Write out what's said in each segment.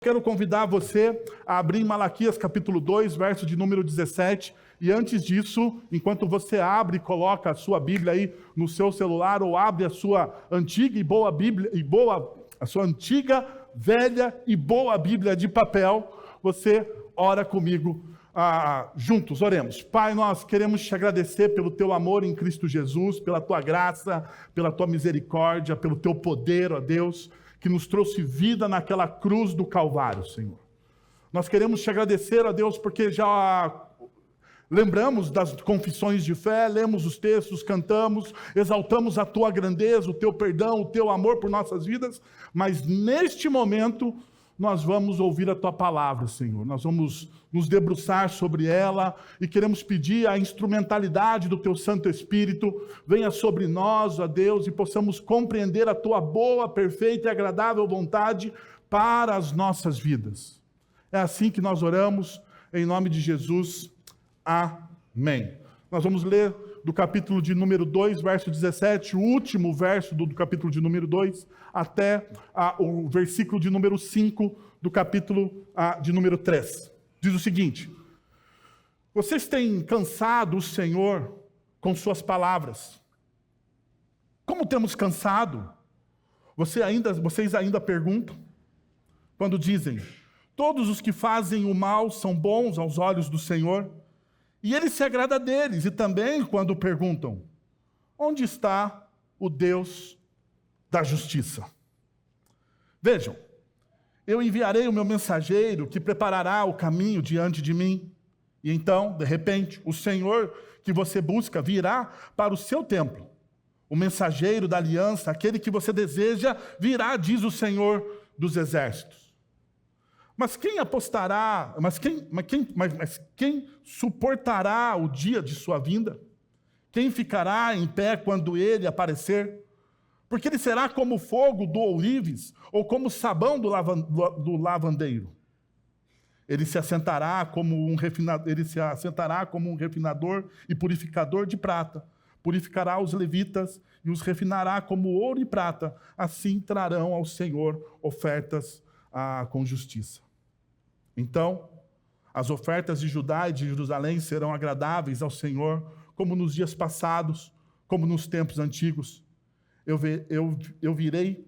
Quero convidar você a abrir em Malaquias capítulo 2, verso de número 17. E antes disso, enquanto você abre e coloca a sua Bíblia aí no seu celular, ou abre a sua antiga e boa Bíblia, a sua antiga, velha e boa Bíblia de papel, você ora comigo juntos, oremos. Pai, nós queremos te agradecer pelo teu amor em Cristo Jesus, pela tua graça, pela tua misericórdia, pelo teu poder, ó Deus, que nos trouxe vida naquela cruz do Calvário, Senhor. Nós queremos te agradecer, ó Deus, porque já lembramos das confissões de fé, lemos os textos, cantamos, exaltamos a tua grandeza, o teu perdão, o teu amor por nossas vidas, mas neste momento nós vamos ouvir a tua palavra, Senhor. Nós vamos nos debruçar sobre ela e queremos pedir a instrumentalidade do teu Santo Espírito venha sobre nós, ó Deus, e possamos compreender a tua boa, perfeita e agradável vontade para as nossas vidas. É assim que nós oramos, em nome de Jesus. Amém. Nós vamos ler do capítulo de número 2, verso 17, o último verso do capítulo de número 2, até o versículo de número 5 do capítulo de número 3. Diz o seguinte: vocês têm cansado o Senhor com suas palavras. Como temos cansado? Vocês ainda perguntam? Quando dizem, todos os que fazem o mal são bons aos olhos do Senhor, e Ele se agrada deles. E também quando perguntam, onde está o Deus da justiça? Vejam, eu enviarei o meu mensageiro que preparará o caminho diante de mim. E então, de repente, o Senhor que você busca virá para o seu templo. O mensageiro da aliança, aquele que você deseja, virá, diz o Senhor dos exércitos. Mas quem apostará, mas quem suportará o dia de sua vinda? Quem ficará em pé quando ele aparecer? Porque ele será como o fogo do ourives, ou como o sabão do lavandeiro. Ele se assentará como um refinador e purificador de prata. Purificará os levitas e os refinará como ouro e prata. Assim trarão ao Senhor ofertas com justiça. Então, as ofertas de Judá e de Jerusalém serão agradáveis ao Senhor, como nos dias passados, como nos tempos antigos. Eu virei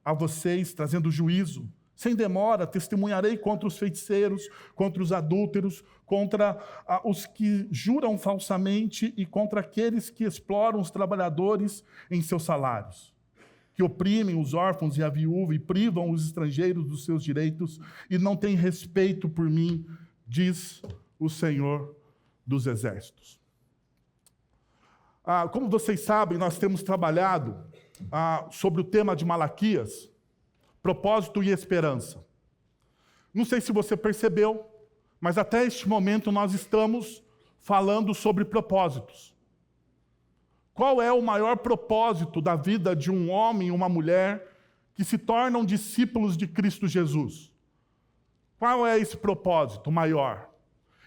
a vocês trazendo juízo. Sem demora, testemunharei contra os feiticeiros, contra os adúlteros, contra os que juram falsamente e contra aqueles que exploram os trabalhadores em seus salários, que oprimem os órfãos e a viúva e privam os estrangeiros dos seus direitos e não têm respeito por mim, diz o Senhor dos Exércitos. Como vocês sabem, nós temos trabalhado sobre o tema de Malaquias, propósito e esperança. Não sei se você percebeu, mas até este momento nós estamos falando sobre propósitos. Qual é o maior propósito da vida de um homem e uma mulher que se tornam discípulos de Cristo Jesus? Qual é esse propósito maior?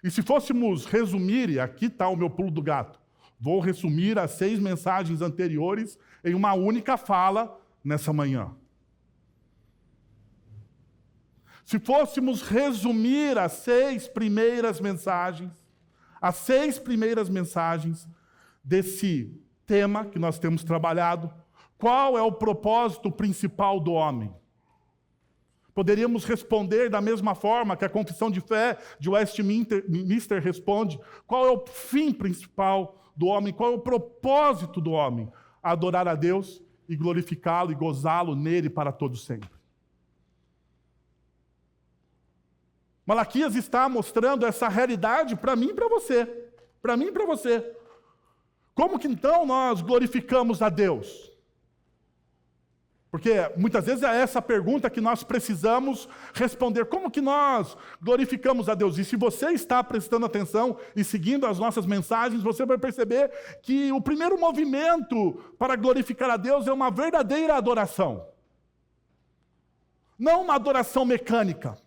E se fôssemos resumir, e aqui está o meu pulo do gato, vou resumir as 6 mensagens anteriores em uma única fala nessa manhã. Se fôssemos resumir as 6 primeiras mensagens desse tema que nós temos trabalhado, qual é o propósito principal do homem? Poderíamos responder da mesma forma que a Confissão de Fé de Westminster responde. Qual é o fim principal do homem? Qual é o propósito do homem? Adorar a Deus e glorificá-lo e gozá-lo nele para todo sempre. Malaquias está mostrando essa realidade para mim e para você. Para mim e para você. Como que então nós glorificamos a Deus? Porque muitas vezes é essa pergunta que nós precisamos responder. Como que nós glorificamos a Deus? E se você está prestando atenção e seguindo as nossas mensagens, você vai perceber que o primeiro movimento para glorificar a Deus é uma verdadeira adoração. Não uma adoração mecânica.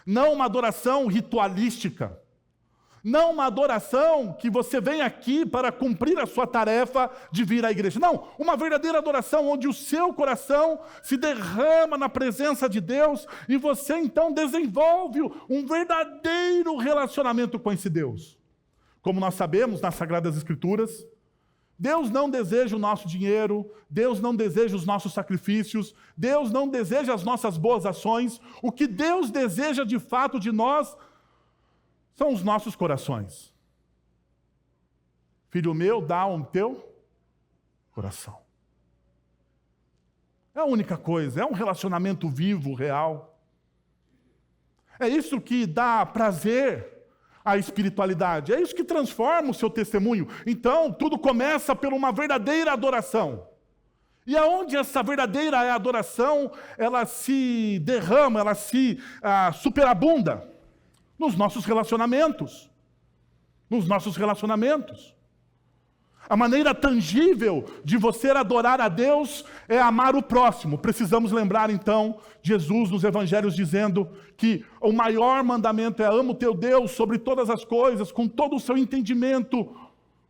Não uma adoração ritualística. Não uma adoração que você vem aqui para cumprir a sua tarefa de vir à igreja. Não, uma verdadeira adoração onde o seu coração se derrama na presença de Deus e você então desenvolve um verdadeiro relacionamento com esse Deus. Como nós sabemos nas Sagradas Escrituras, Deus não deseja o nosso dinheiro, Deus não deseja os nossos sacrifícios, Deus não deseja as nossas boas ações. O que Deus deseja de fato de nós são os nossos corações. Filho meu, dá o teu coração. É a única coisa, é um relacionamento vivo, real. É isso que dá prazer à espiritualidade, é isso que transforma o seu testemunho. Então, tudo começa por uma verdadeira adoração. E aonde essa verdadeira adoração, ela se derrama, ela se superabunda? Nos nossos relacionamentos. Nos nossos relacionamentos. A maneira tangível de você adorar a Deus é amar o próximo. Precisamos lembrar, então, Jesus nos evangelhos dizendo que o maior mandamento é ama o teu Deus sobre todas as coisas, com todo o seu entendimento,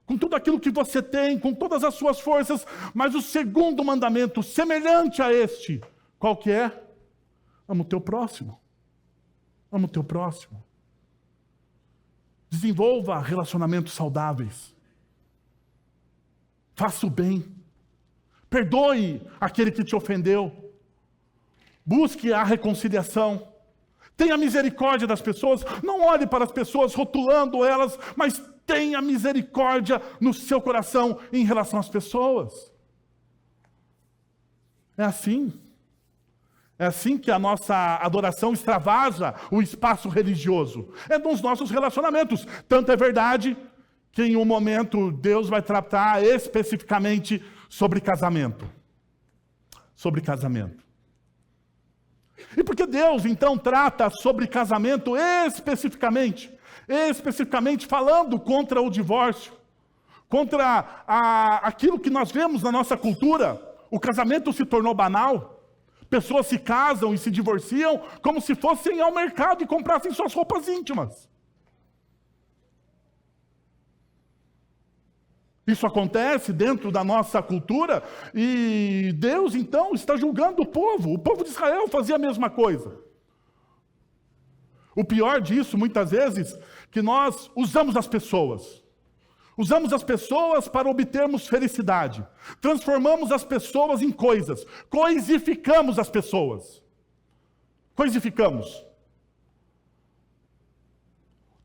com tudo aquilo que você tem, com todas as suas forças. Mas o segundo mandamento, semelhante a este, qual que é? Ama o teu próximo. Ama o teu próximo. Desenvolva relacionamentos saudáveis. Faça o bem. Perdoe aquele que te ofendeu. Busque a reconciliação. Tenha misericórdia das pessoas. Não olhe para as pessoas rotulando elas, mas tenha misericórdia no seu coração em relação às pessoas. É assim. É assim que a nossa adoração extravasa o espaço religioso. É nos nossos relacionamentos. Tanto é verdade que em um momento Deus vai tratar especificamente sobre casamento. Sobre casamento. E por que Deus então trata sobre casamento especificamente falando contra o divórcio, contra aquilo que nós vemos na nossa cultura? O casamento se tornou banal. Pessoas se casam e se divorciam como se fossem ao mercado e comprassem suas roupas íntimas. Isso acontece dentro da nossa cultura e Deus, então, está julgando o povo. O povo de Israel fazia a mesma coisa. O pior disso, muitas vezes, que nós usamos as pessoas. Usamos as pessoas para obtermos felicidade. Transformamos as pessoas em coisas. Coisificamos as pessoas. Coisificamos.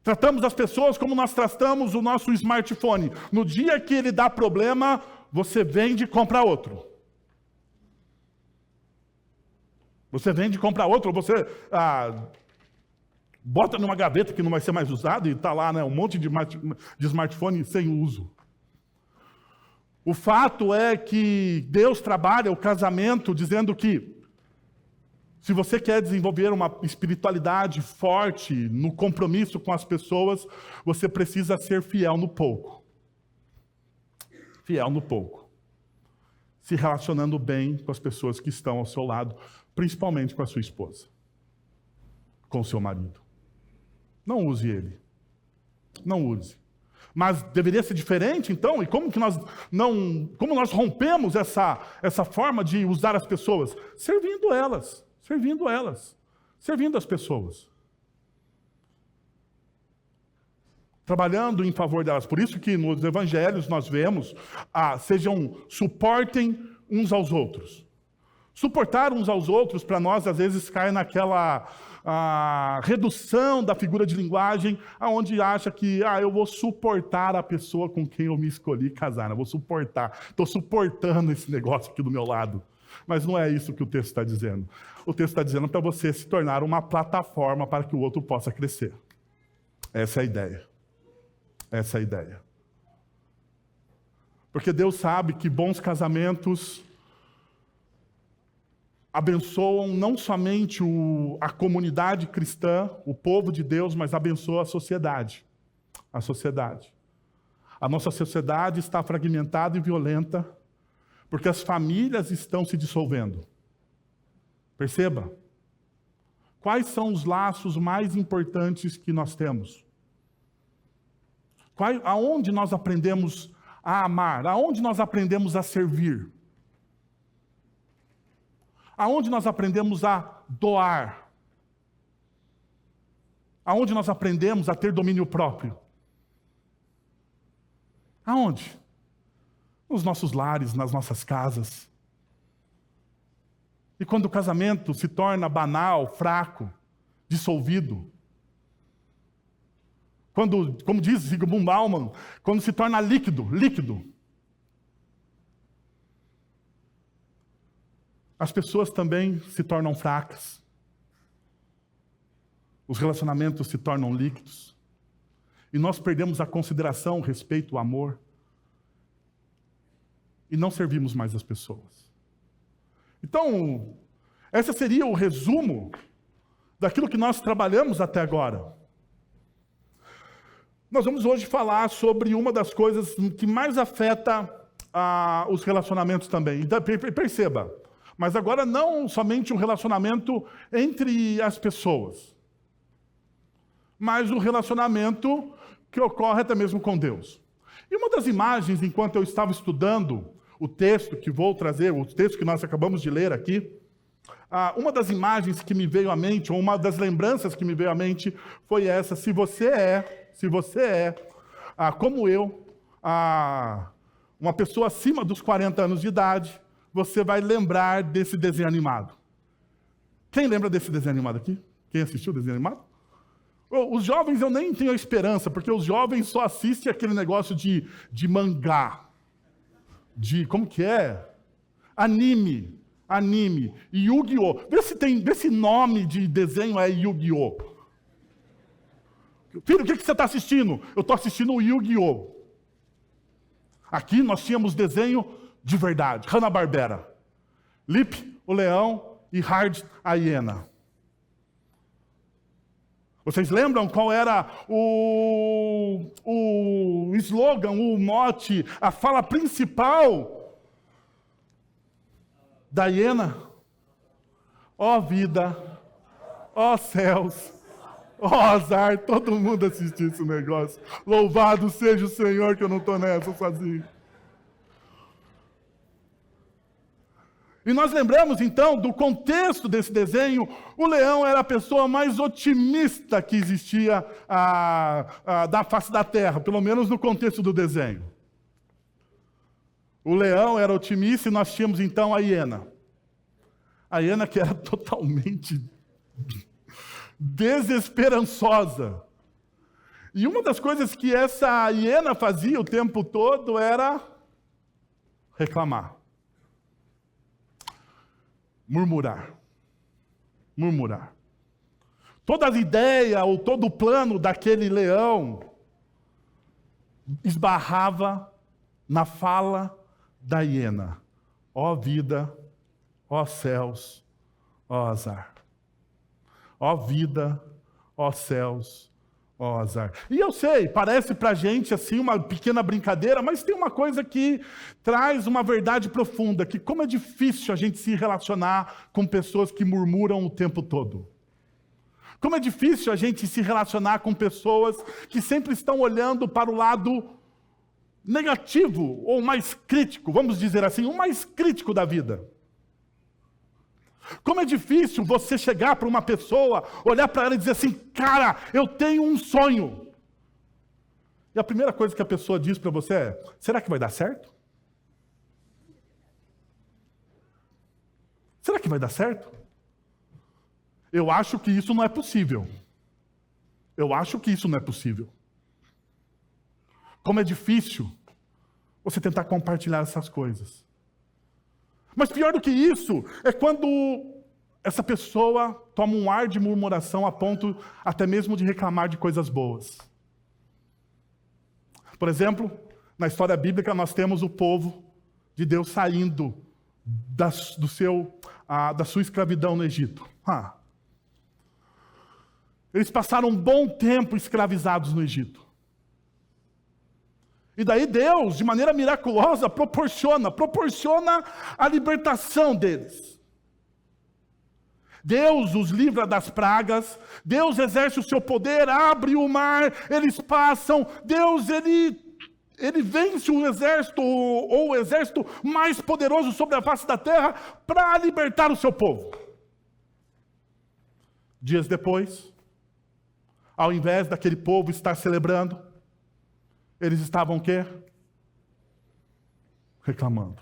Tratamos as pessoas como nós tratamos o nosso smartphone. No dia que ele dá problema, você vende e compra outro. Você vende e compra outro. Você bota numa gaveta que não vai ser mais usado e está lá, né, um monte de smartphone sem uso. O fato é que Deus trabalha o casamento dizendo que se você quer desenvolver uma espiritualidade forte no compromisso com as pessoas, você precisa ser fiel no pouco. Fiel no pouco. Se relacionando bem com as pessoas que estão ao seu lado, principalmente com a sua esposa, com o seu marido. Não use ele. Não use. Mas deveria ser diferente, então? E como nós rompemos essa forma de usar as pessoas? Servindo elas. Servindo as pessoas. Trabalhando em favor delas. Por isso que nos evangelhos nós vemos, suportem uns aos outros. Suportar uns aos outros, para nós, às vezes, cai naquela redução da figura de linguagem, aonde acha que eu vou suportar a pessoa com quem eu me escolhi casar, eu vou suportar, estou suportando esse negócio aqui do meu lado. Mas não é isso que o texto está dizendo. O texto está dizendo para você se tornar uma plataforma para que o outro possa crescer. Essa é a ideia. Essa é a ideia. Porque Deus sabe que bons casamentos abençoam não somente a comunidade cristã, o povo de Deus, mas abençoam a sociedade. A sociedade. A nossa sociedade está fragmentada e violenta, porque as famílias estão se dissolvendo. Perceba. Quais são os laços mais importantes que nós temos? Aonde nós aprendemos a amar? Aonde nós aprendemos a servir? Aonde nós aprendemos a doar? Aonde nós aprendemos a ter domínio próprio? Aonde? Nos nossos lares, nas nossas casas. E quando o casamento se torna banal, fraco, dissolvido, quando, como diz Zygmunt Bauman, quando se torna líquido, as pessoas também se tornam fracas. Os relacionamentos se tornam líquidos. E nós perdemos a consideração, o respeito, o amor. E não servimos mais as pessoas. Então, esse seria o resumo daquilo que nós trabalhamos até agora. Nós vamos hoje falar sobre uma das coisas que mais afeta os relacionamentos também. Então, perceba, mas agora não somente um relacionamento entre as pessoas, mas um relacionamento que ocorre até mesmo com Deus. E uma das imagens, enquanto eu estava estudando o texto que vou trazer, o texto que nós acabamos de ler aqui, uma das imagens que me veio à mente, ou uma das lembranças que me veio à mente, foi essa: se você é, como eu, uma pessoa acima dos 40 anos de idade, você vai lembrar desse desenho animado. Quem lembra desse desenho animado aqui? Quem assistiu o desenho animado? Os jovens eu nem tenho esperança, porque os jovens só assistem aquele negócio de mangá. Como que é? Anime. E Yu-Gi-Oh! Vê se nome de desenho é Yu-Gi-Oh! Filho, o que você está assistindo? Eu estou assistindo o Yu-Gi-Oh! Aqui nós tínhamos desenho de verdade. Hanna-Barbera. Lip, o leão, e Hard, a hiena. Vocês lembram qual era o slogan, o mote, a fala principal da hiena? Ó vida, ó céus, ó azar. Todo mundo assistiu esse negócio. Louvado seja o Senhor que eu não estou nessa sozinho. E nós lembramos, então, do contexto desse desenho. O leão era a pessoa mais otimista que existia da face da terra, pelo menos no contexto do desenho. O leão era otimista e nós tínhamos, então, a hiena. A hiena que era totalmente desesperançosa. E uma das coisas que essa hiena fazia o tempo todo era reclamar. Murmurar. Toda a ideia ou todo o plano daquele leão esbarrava na fala da hiena. Ó vida, ó céus, ó azar. Ó vida, ó céus, ó azar. E eu sei, parece pra gente assim uma pequena brincadeira, mas tem uma coisa que traz uma verdade profunda, que como é difícil a gente se relacionar com pessoas que murmuram o tempo todo. Como é difícil a gente se relacionar com pessoas que sempre estão olhando para o lado negativo, ou mais crítico, vamos dizer assim, o mais crítico da vida. Como é difícil você chegar para uma pessoa, olhar para ela e dizer assim: cara, eu tenho um sonho. E a primeira coisa que a pessoa diz para você é: será que vai dar certo? Será que vai dar certo? Eu acho que isso não é possível. Como é difícil você tentar compartilhar essas coisas. Mas pior do que isso é quando essa pessoa toma um ar de murmuração a ponto até mesmo de reclamar de coisas boas. Por exemplo, na história bíblica nós temos o povo de Deus saindo da sua escravidão no Egito. Eles passaram um bom tempo escravizados no Egito. E daí Deus, de maneira miraculosa, proporciona a libertação deles. Deus os livra das pragas, Deus exerce o seu poder, abre o mar, eles passam, Deus, ele vence o exército, ou o exército mais poderoso sobre a face da terra, para libertar o seu povo. Dias depois, ao invés daquele povo estar celebrando, eles estavam o quê? Reclamando.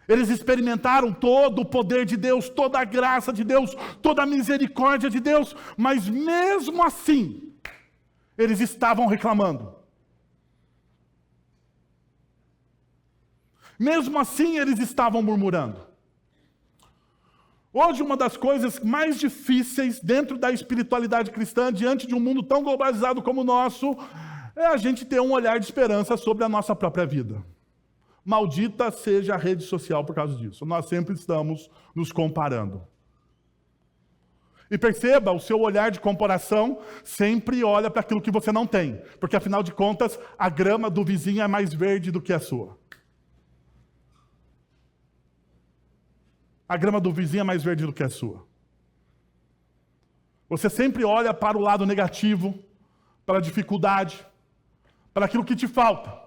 Eles experimentaram todo o poder de Deus, toda a graça de Deus, toda a misericórdia de Deus, mas mesmo assim, eles estavam reclamando. Mesmo assim, eles estavam murmurando. Hoje, uma das coisas mais difíceis dentro da espiritualidade cristã, diante de um mundo tão globalizado como o nosso, é a gente ter um olhar de esperança sobre a nossa própria vida. Maldita seja a rede social por causa disso. Nós sempre estamos nos comparando. E perceba, o seu olhar de comparação sempre olha para aquilo que você não tem. Porque, afinal de contas, a grama do vizinho é mais verde do que a sua. A grama do vizinho é mais verde do que a sua. Você sempre olha para o lado negativo, para a dificuldade, para aquilo que te falta.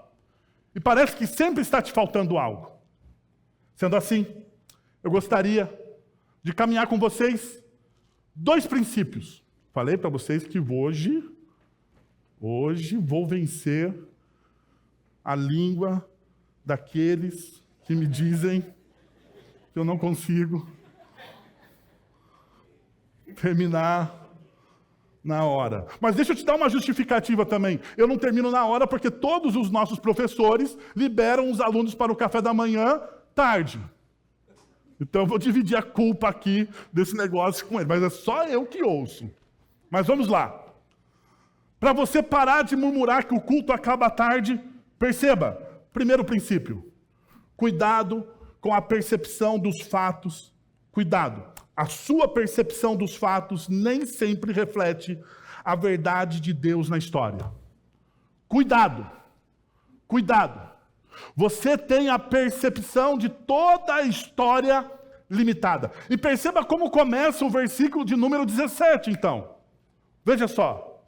E parece que sempre está te faltando algo. Sendo assim, eu gostaria de caminhar com vocês 2 princípios. Falei para vocês que hoje vou vencer a língua daqueles que me dizem que eu não consigo terminar na hora. Mas deixa eu te dar uma justificativa também. Eu não termino na hora porque todos os nossos professores liberam os alunos para o café da manhã tarde. Então eu vou dividir a culpa aqui desse negócio com ele. Mas é só eu que ouço. Mas vamos lá. Para você parar de murmurar que o culto acaba tarde, perceba, primeiro princípio, cuidado com a percepção dos fatos. Cuidado. A sua percepção dos fatos nem sempre reflete a verdade de Deus na história. Cuidado. Cuidado. Você tem a percepção de toda a história limitada. E perceba como começa o versículo de número 17, então. Veja só.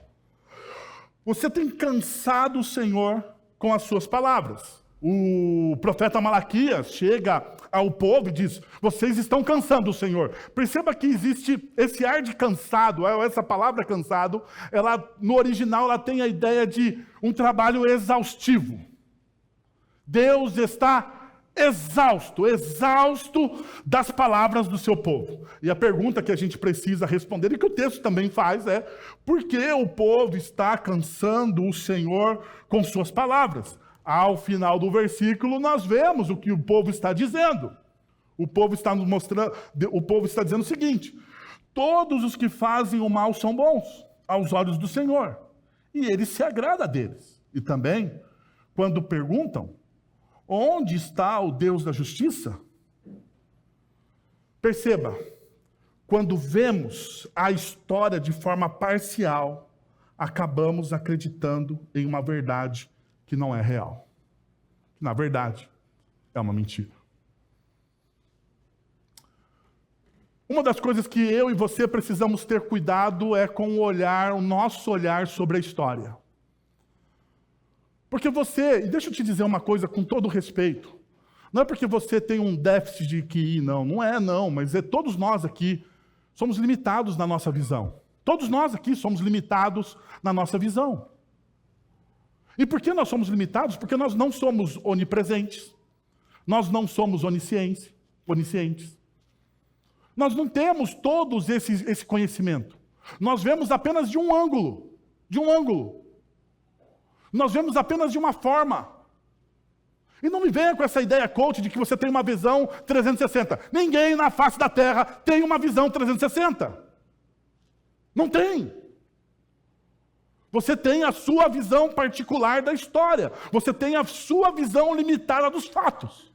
Você tem cansado o Senhor com as suas palavras. O profeta Malaquias chega ao povo e diz: vocês estão cansando o Senhor. Perceba que existe esse ar de cansado, essa palavra cansado, no original ela tem a ideia de um trabalho exaustivo. Deus está exausto das palavras do seu povo. E a pergunta que a gente precisa responder, e que o texto também faz, é: por que o povo está cansando o Senhor com suas palavras? Ao final do versículo, nós vemos o que o povo está dizendo. O povo está nos mostrando, o povo está dizendo o seguinte: todos os que fazem o mal são bons aos olhos do Senhor, e ele se agrada deles. E também, quando perguntam: onde está o Deus da justiça? Perceba, quando vemos a história de forma parcial, acabamos acreditando em uma verdade que não é real. Na verdade, é uma mentira. Uma das coisas que eu e você precisamos ter cuidado é com o nosso olhar sobre a história. Porque e deixa eu te dizer uma coisa com todo respeito, não é porque você tem um déficit de QI, não, mas todos nós aqui somos limitados na nossa visão. Todos nós aqui somos limitados na nossa visão. E por que nós somos limitados? Porque nós não somos onipresentes. Nós não somos oniscientes. Nós não temos todos esse conhecimento. Nós vemos apenas de um ângulo. Nós vemos apenas de uma forma. E não me venha com essa ideia coach de que você tem uma visão 360. Ninguém na face da terra tem uma visão 360. Não tem. Você tem a sua visão particular da história. Você tem a sua visão limitada dos fatos.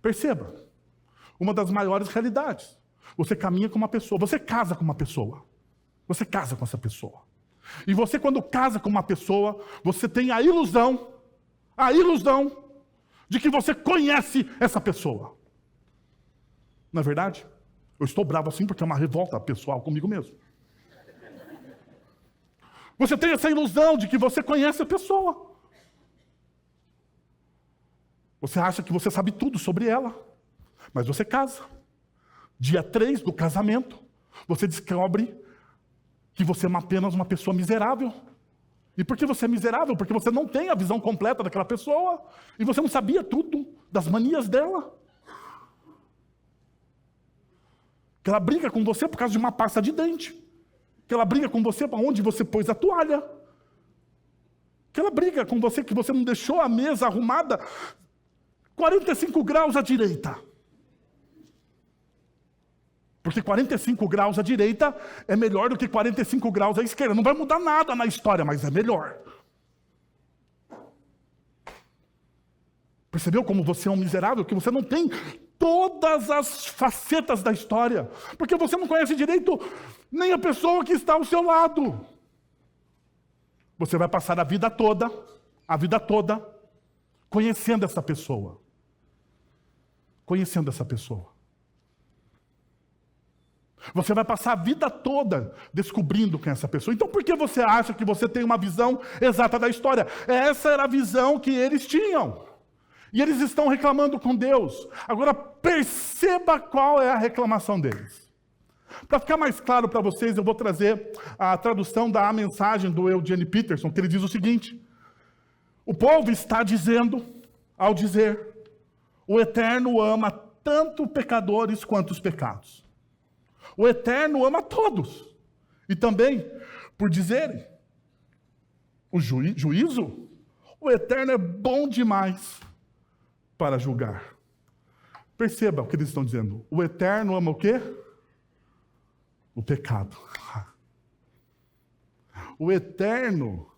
Perceba, uma das maiores realidades. Você caminha com uma pessoa, você casa com uma pessoa. Você casa com essa pessoa. E você, quando casa com uma pessoa, você tem a ilusão de que você conhece essa pessoa. Não é verdade? Eu estou bravo assim porque é uma revolta pessoal comigo mesmo. Você tem essa ilusão de que você conhece a pessoa. Você acha que você sabe tudo sobre ela. Mas você casa. Dia 3 do casamento, você descobre que você é apenas uma pessoa miserável. E por que você é miserável? Porque você não tem a visão completa daquela pessoa. E você não sabia tudo das manias dela. Que ela briga com você por causa de uma pasta de dente. Que ela briga com você para onde você pôs a toalha. Que ela briga com você que você não deixou a mesa arrumada 45 graus à direita. Porque 45 graus à direita é melhor do que 45 graus à esquerda. Não vai mudar nada na história, mas é melhor. Percebeu como você é um miserável? Que você não tem todas as facetas da história. Porque você não conhece direito nem a pessoa que está ao seu lado. Você vai passar a vida toda, conhecendo essa pessoa. Conhecendo essa pessoa. Você vai passar a vida toda descobrindo quem é essa pessoa. Então por que você acha que você tem uma visão exata da história? Essa era a visão que eles tinham. E eles estão reclamando com Deus. Agora perceba qual é a reclamação deles. Para ficar mais claro para vocês, eu vou trazer a tradução da mensagem do Eugene Peterson, que ele diz o seguinte: o povo está dizendo, ao dizer, o Eterno ama tanto pecadores quanto os pecados. O Eterno ama todos. E também, por dizerem, o juízo, o Eterno é bom demais para julgar. Perceba o que eles estão dizendo. O Eterno ama o quê? O pecado. O Eterno,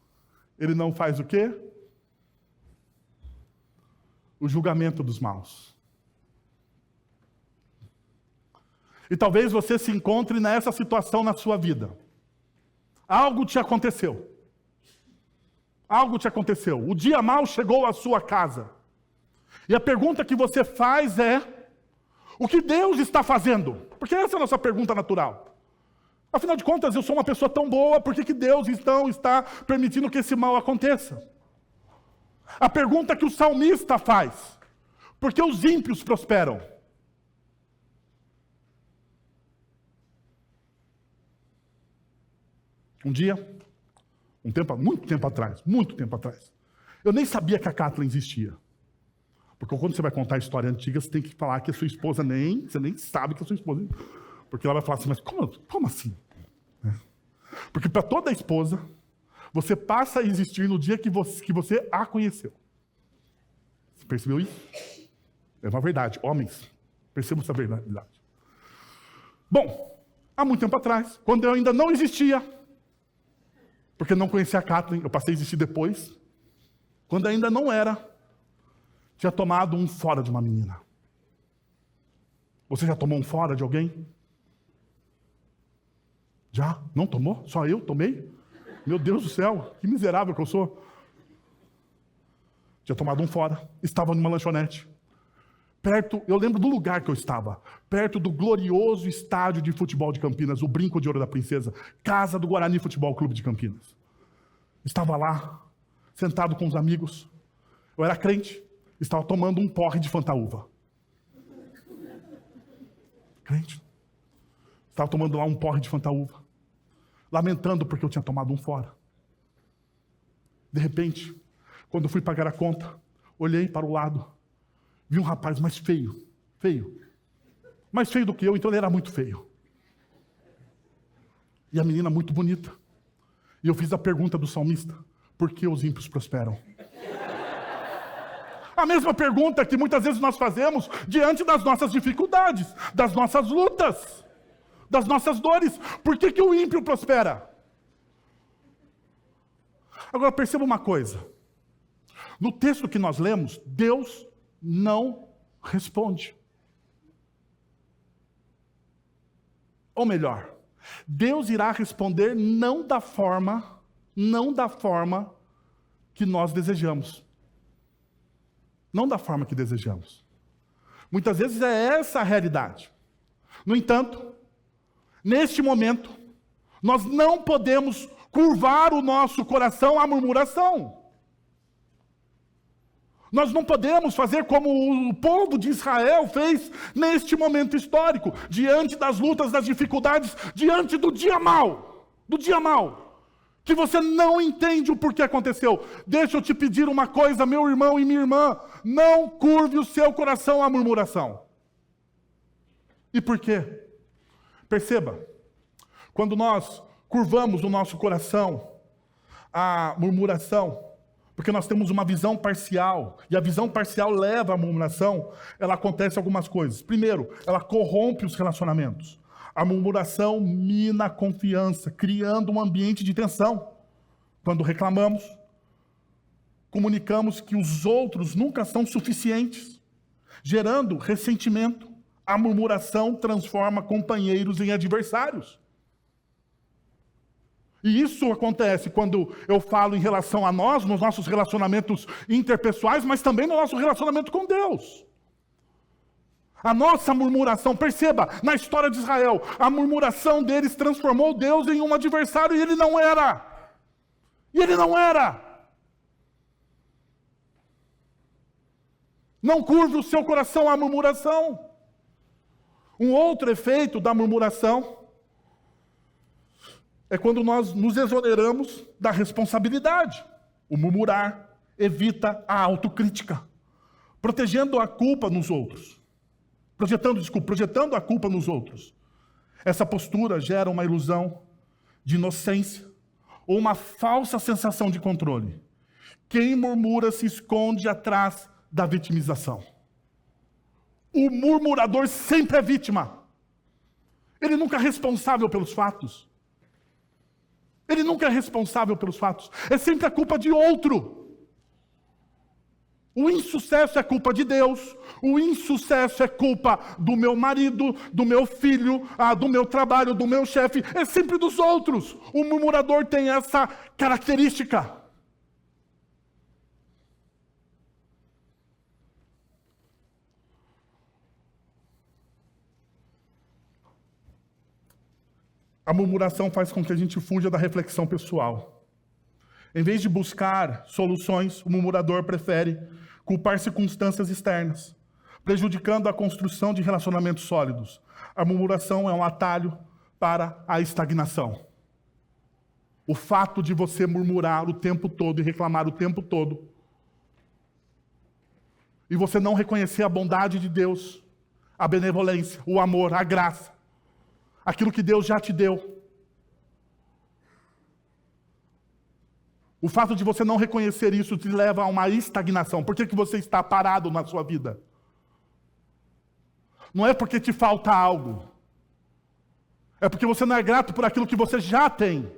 ele não faz o quê? O julgamento dos maus. E talvez você se encontre nessa situação na sua vida. Algo te aconteceu. Algo te aconteceu. O dia mau chegou à sua casa. E a pergunta que você faz é: o que Deus está fazendo? Porque essa é a nossa pergunta natural. Afinal de contas, eu sou uma pessoa tão boa, por que Deus então está permitindo que esse mal aconteça? A pergunta que o salmista faz: por que os ímpios prosperam? Um dia, muito tempo atrás, eu nem sabia que a Kathleen existia. Porque quando você vai contar a história antiga, você tem que falar que a sua esposa você nem sabe que a sua esposa... Porque ela vai falar assim, mas como assim? Porque para toda esposa, você passa a existir no dia que você a conheceu. Você percebeu isso? É uma verdade. Homens, percebam essa verdade. Bom, há muito tempo atrás, quando eu ainda não existia, porque não conhecia a Kathleen, eu passei a existir depois, quando ainda não era, tinha tomado um fora de uma menina. Você já tomou um fora de alguém? Já? Não tomou? Só eu tomei? Meu Deus do céu, que miserável que eu sou. Tinha tomado um fora, estava numa lanchonete. Perto, eu lembro do lugar que eu estava, perto do glorioso estádio de futebol de Campinas, o Brinco de Ouro da Princesa, casa do Guarani Futebol Clube de Campinas. Estava lá, sentado com os amigos. Eu era crente, estava tomando um porre de fantaúva. Crente. Estava tomando lá um porre de fantaúva, lamentando porque eu tinha tomado um fora. De repente, quando eu fui pagar a conta, olhei para o lado, vi um rapaz mais feio, mais feio do que eu, então ele era muito feio. E a menina muito bonita. E eu fiz a pergunta do salmista: por que os ímpios prosperam? A mesma pergunta que muitas vezes nós fazemos diante das nossas dificuldades, das nossas lutas, das nossas dores. Por que o ímpio prospera? Agora perceba uma coisa. No texto que nós lemos, Deus não responde. Ou melhor, Deus irá responder não da forma que nós desejamos. Não da forma que desejamos. Muitas vezes é essa a realidade. No entanto, neste momento, nós não podemos curvar o nosso coração à murmuração. Nós não podemos fazer como o povo de Israel fez neste momento histórico, diante das lutas, das dificuldades, diante do dia mau, que você não entende o porquê aconteceu. Deixa eu te pedir uma coisa, meu irmão e minha irmã, não curve o seu coração à murmuração. E por quê? Perceba, quando nós curvamos o nosso coração à murmuração, porque nós temos uma visão parcial, e a visão parcial leva à murmuração, ela acontece algumas coisas. Primeiro, ela corrompe os relacionamentos. A murmuração mina a confiança, criando um ambiente de tensão. Quando reclamamos, comunicamos que os outros nunca são suficientes, gerando ressentimento. A murmuração transforma companheiros em adversários. E isso acontece quando eu falo em relação a nós, nos nossos relacionamentos interpessoais, mas também no nosso relacionamento com Deus. A nossa murmuração, perceba, na história de Israel, a murmuração deles transformou Deus em um adversário e ele não era. E ele não era. Não curve o seu coração à murmuração. Um outro efeito da murmuração é quando nós nos exoneramos da responsabilidade. O murmurar evita a autocrítica, protegendo a culpa nos outros. Projetando a culpa nos outros. Essa postura gera uma ilusão de inocência ou uma falsa sensação de controle. Quem murmura se esconde atrás da vitimização. O murmurador sempre é vítima. Ele nunca é responsável pelos fatos. Ele nunca é responsável pelos fatos. É sempre a culpa de outro. O insucesso é culpa de Deus. O insucesso é culpa do meu marido, do meu filho, do meu trabalho, do meu chefe. É sempre dos outros. O murmurador tem essa característica. A murmuração faz com que a gente fuja da reflexão pessoal. Em vez de buscar soluções, o murmurador prefere culpar circunstâncias externas, prejudicando a construção de relacionamentos sólidos. A murmuração é um atalho para a estagnação. O fato de você murmurar o tempo todo e reclamar o tempo todo, e você não reconhecer a bondade de Deus, a benevolência, o amor, a graça, aquilo que Deus já te deu. O fato de você não reconhecer isso te leva a uma estagnação. Por que você está parado na sua vida? Não é porque te falta algo. É porque você não é grato por aquilo que você já tem.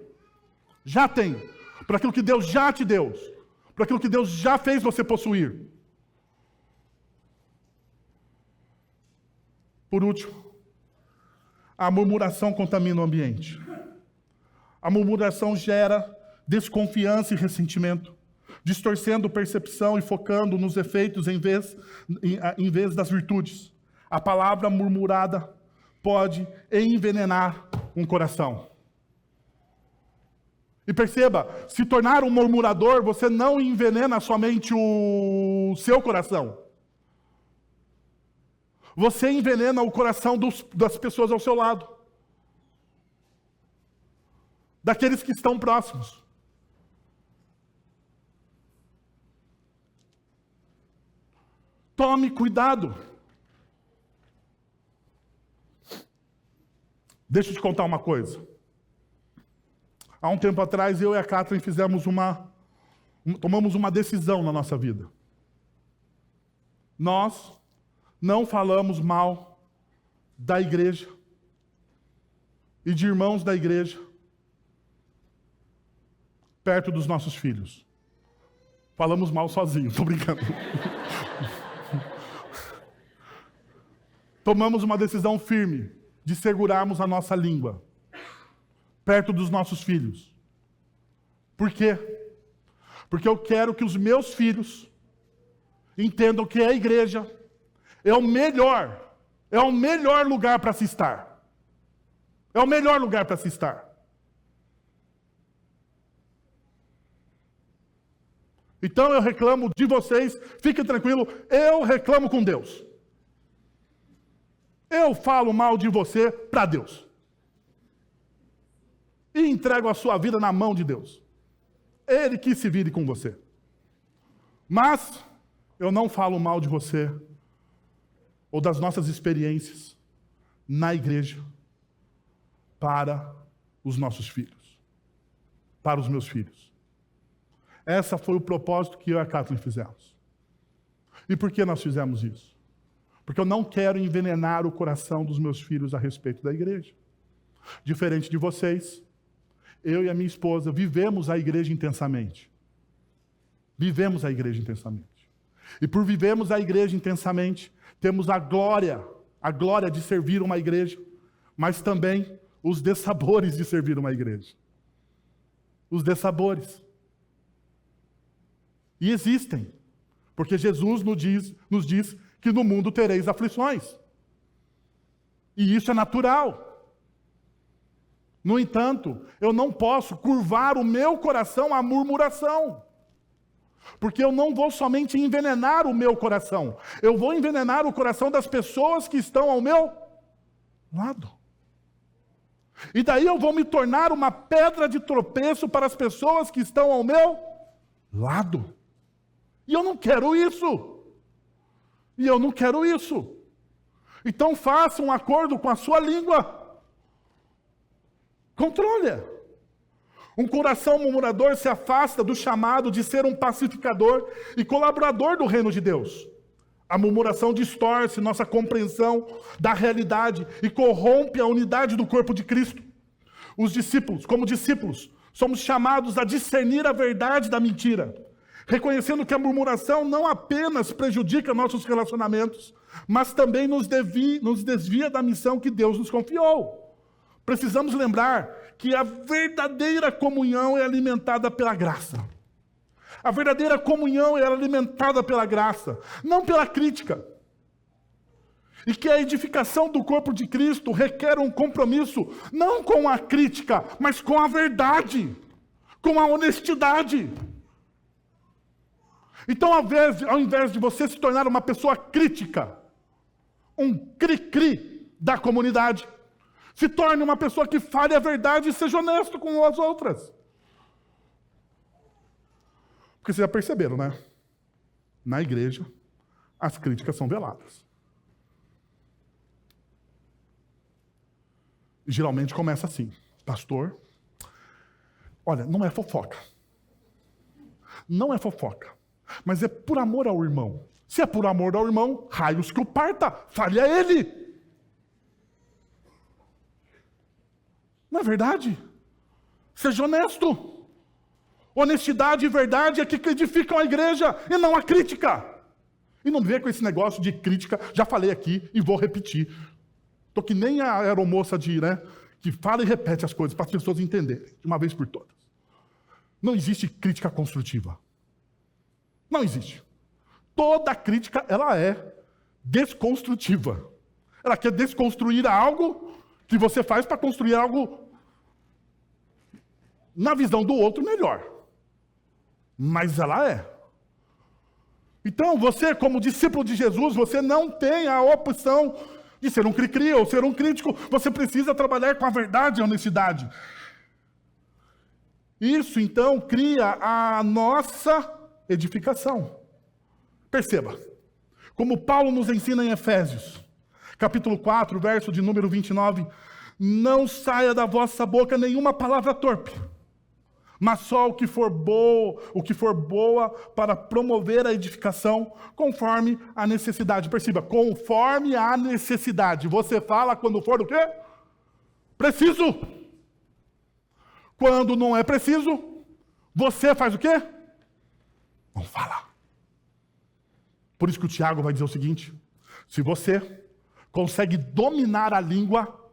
Já tem. Por aquilo que Deus já te deu. Por aquilo que Deus já fez você possuir. Por último, a murmuração contamina o ambiente. A murmuração gera desconfiança e ressentimento, distorcendo percepção e focando nos efeitos em vez das virtudes. A palavra murmurada pode envenenar um coração. E perceba, se tornar um murmurador, você não envenena somente o seu coração. Você envenena o coração das pessoas ao seu lado. Daqueles que estão próximos. Tome cuidado. Deixa eu te contar uma coisa. Há um tempo atrás, eu e a Catherine tomamos uma decisão na nossa vida. Nós não falamos mal da igreja e de irmãos da igreja perto dos nossos filhos. Falamos mal sozinhos, estou brincando. Tomamos uma decisão firme de segurarmos a nossa língua perto dos nossos filhos. Por quê? Porque eu quero que os meus filhos entendam que a igreja é o melhor É o melhor lugar para se estar. É o melhor lugar para se estar. Então eu reclamo de vocês, fiquem tranquilos, eu reclamo com Deus. Eu falo mal de você para Deus. E entrego a sua vida na mão de Deus. Ele que se vire com você. Mas eu não falo mal de você ou das nossas experiências na igreja para os nossos filhos, para os meus filhos. Esse foi o propósito que eu e a Kathleen fizemos. E por que nós fizemos isso? Porque eu não quero envenenar o coração dos meus filhos a respeito da igreja. Diferente de vocês, eu e a minha esposa vivemos a igreja intensamente. Vivemos a igreja intensamente. E por vivermos a igreja intensamente, temos a glória de servir uma igreja, mas também os dessabores de servir uma igreja. Os dessabores. E existem, porque Jesus nos diz que no mundo tereis aflições. E isso é natural. No entanto, eu não posso curvar o meu coração à murmuração. Porque eu não vou somente envenenar o meu coração, eu vou envenenar o coração das pessoas que estão ao meu lado. E daí eu vou me tornar uma pedra de tropeço para as pessoas que estão ao meu lado. E eu não quero isso. E eu não quero isso. Então faça um acordo com a sua língua. Controle. Um coração murmurador se afasta do chamado de ser um pacificador e colaborador do reino de Deus. A murmuração distorce nossa compreensão da realidade e corrompe a unidade do corpo de Cristo. Os discípulos, como discípulos, somos chamados a discernir a verdade da mentira, reconhecendo que a murmuração não apenas prejudica nossos relacionamentos, mas também nos desvia da missão que Deus nos confiou. Precisamos lembrar que a verdadeira comunhão é alimentada pela graça. A verdadeira comunhão é alimentada pela graça, não pela crítica. E que a edificação do corpo de Cristo requer um compromisso, não com a crítica, mas com a verdade, com a honestidade. Então, ao invés de você se tornar uma pessoa crítica, um cri-cri da comunidade, se torne uma pessoa que fale a verdade e seja honesto com as outras. Porque vocês já perceberam, né? Na igreja, as críticas são veladas. E geralmente começa assim: pastor, olha, não é fofoca. Não é fofoca. Mas é por amor ao irmão. Se é por amor ao irmão, raios que o parta, fale a ele. Não é verdade? Seja honesto. Honestidade e verdade é que edificam a igreja e não a crítica. E não vem com esse negócio de crítica, já falei aqui e vou repetir. Estou que nem a aeromoça que fala e repete as coisas para as pessoas entenderem, de uma vez por todas. Não existe crítica construtiva. Não existe. Toda crítica, ela é desconstrutiva. Ela quer desconstruir algo que você faz para construir algo na visão do outro melhor. Mas ela é. Então, você, como discípulo de Jesus, você não tem a opção de ser um cri-cri ou ser um crítico. Você precisa trabalhar com a verdade e a honestidade. Isso, então, cria a nossa edificação. Perceba, como Paulo nos ensina em Efésios, capítulo 4, verso de número 29, não saia da vossa boca nenhuma palavra torpe, mas só o que for boa para promover a edificação, conforme a necessidade. Perceba, conforme a necessidade. Você fala quando for o quê? Preciso. Quando não é preciso, você faz o quê? Não fala. Por isso que o Tiago vai dizer o seguinte: se você consegue dominar a língua,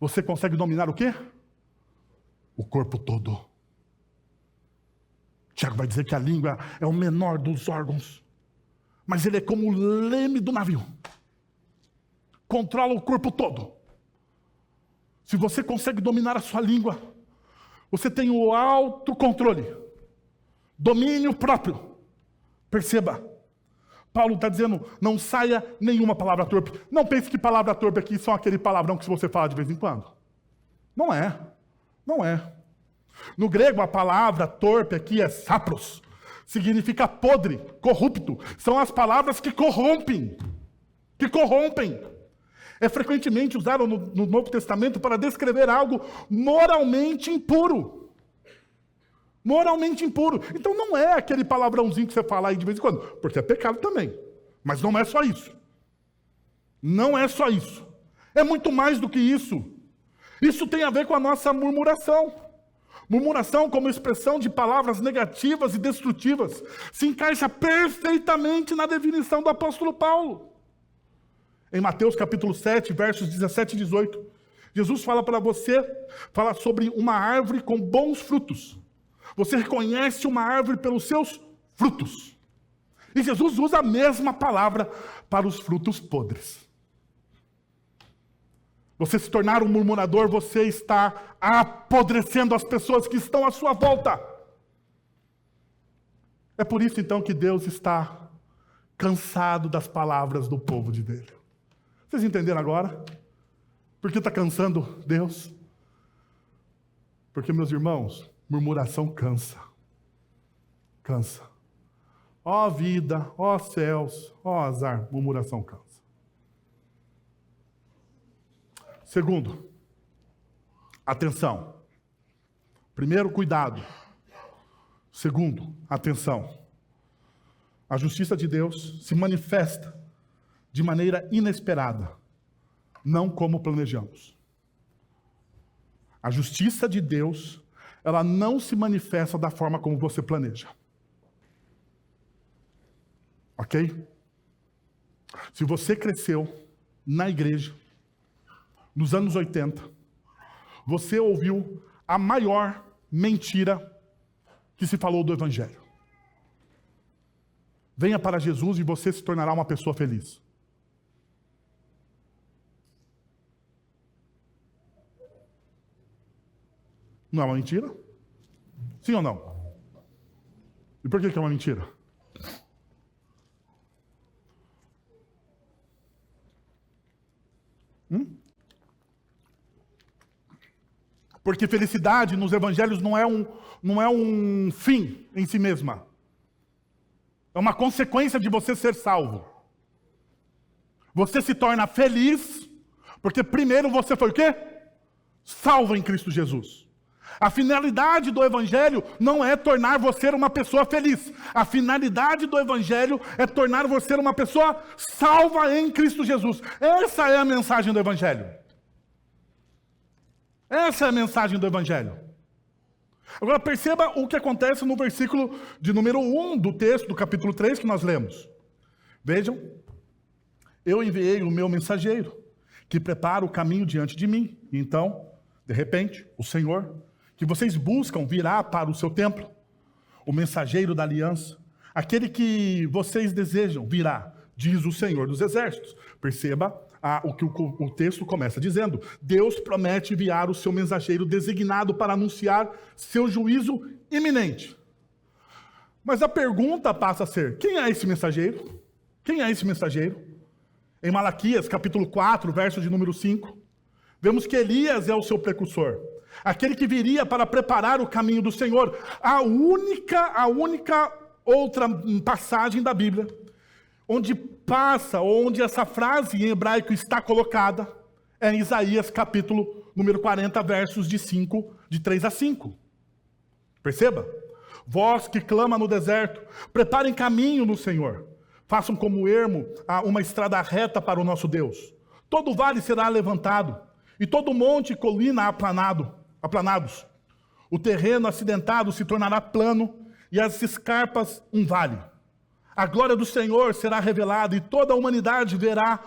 você consegue dominar o quê? O corpo todo. Tiago vai dizer que a língua é o menor dos órgãos, mas ele é como o leme do navio. controla o corpo todo. Se você consegue dominar a sua língua, você tem o autocontrole, domínio próprio. Perceba, Paulo está dizendo, não saia nenhuma palavra torpe. Não pense que palavra torpe aqui são aquele palavrão que você fala de vez em quando. Não é, não é. No grego, a palavra torpe aqui é sapros. Significa podre, corrupto. São as palavras que corrompem. Que corrompem. É frequentemente usado no Novo Testamento para descrever algo moralmente impuro. Moralmente impuro. Então não é aquele palavrãozinho que você fala aí de vez em quando, porque é pecado também. Mas não é só isso. Não é só isso. É muito mais do que isso. Isso tem a ver com a nossa murmuração. Murmuração, como expressão de palavras negativas e destrutivas, se encaixa perfeitamente na definição do apóstolo Paulo. Em Mateus capítulo 7, versos 17 e 18, Jesus fala para você, fala sobre uma árvore com bons frutos. Você reconhece uma árvore pelos seus frutos. E Jesus usa a mesma palavra para os frutos podres. Você se tornar um murmurador, você está apodrecendo as pessoas que estão à sua volta. É por isso então que Deus está cansado das palavras do povo de dele. Vocês entenderam agora? Por que está cansando Deus? Porque, meus irmãos, murmuração cansa. Cansa. Ó vida, ó céus, ó azar, murmuração cansa. Segundo, atenção. Primeiro, cuidado. Segundo, atenção. A justiça de Deus se manifesta de maneira inesperada, não como planejamos. A justiça de Deus, ela não se manifesta da forma como você planeja. Ok? Se você cresceu na igreja, nos anos 80, você ouviu a maior mentira que se falou do Evangelho. Venha para Jesus e você se tornará uma pessoa feliz. Não é uma mentira? Sim ou não? E por que é uma mentira? Porque felicidade nos evangelhos não é um fim em si mesma. É uma consequência de você ser salvo. Você se torna feliz porque primeiro você foi o quê? Salvo em Cristo Jesus. A finalidade do evangelho não é tornar você uma pessoa feliz. A finalidade do evangelho é tornar você uma pessoa salva em Cristo Jesus. Essa é a mensagem do evangelho. Essa é a mensagem do evangelho. Agora perceba o que acontece no versículo de número 1 do texto, do capítulo 3 que nós lemos. Vejam, eu enviei o meu mensageiro, que prepara o caminho diante de mim. E então, de repente, o Senhor, que vocês buscam, virá para o seu templo. O mensageiro da aliança, aquele que vocês desejam, virá, diz o Senhor dos Exércitos. Perceba o que o texto começa dizendo. Deus promete enviar o seu mensageiro designado para anunciar seu juízo iminente. Mas a pergunta passa a ser, quem é esse mensageiro? Quem é esse mensageiro? Em Malaquias, capítulo 4, verso de número 5, vemos que Elias é o seu precursor. Aquele que viria para preparar o caminho do Senhor. A única outra passagem da Bíblia onde essa frase em hebraico está colocada, é em Isaías capítulo número 40, versos de 3 a 5. Perceba? Vós que clama no deserto, preparem caminho no Senhor. Façam como ermo uma estrada reta para o nosso Deus. Todo vale será levantado, e todo monte e colina aplanados. O terreno acidentado se tornará plano, e as escarpas um vale. A glória do Senhor será revelada, e toda a humanidade verá,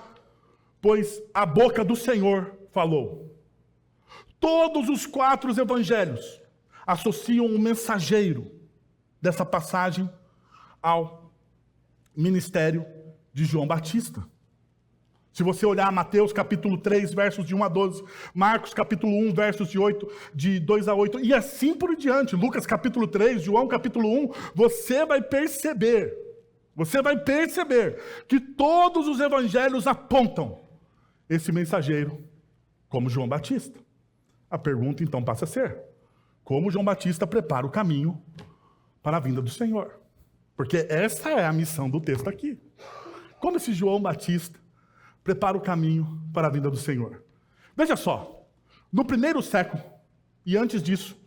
pois a boca do Senhor falou. Todos os 4 evangelhos associam um mensageiro dessa passagem ao ministério de João Batista. Se você olhar Mateus capítulo 3, versos de 1 a 12, Marcos capítulo 1, versos de 2 a 8, e assim por diante, Lucas capítulo 3, João capítulo 1, você vai perceber que todos os evangelhos apontam esse mensageiro como João Batista. A pergunta então passa a ser: como João Batista prepara o caminho para a vinda do Senhor? Porque essa é a missão do texto aqui. Como esse João Batista prepara o caminho para a vinda do Senhor? Veja só, no primeiro século, e antes disso,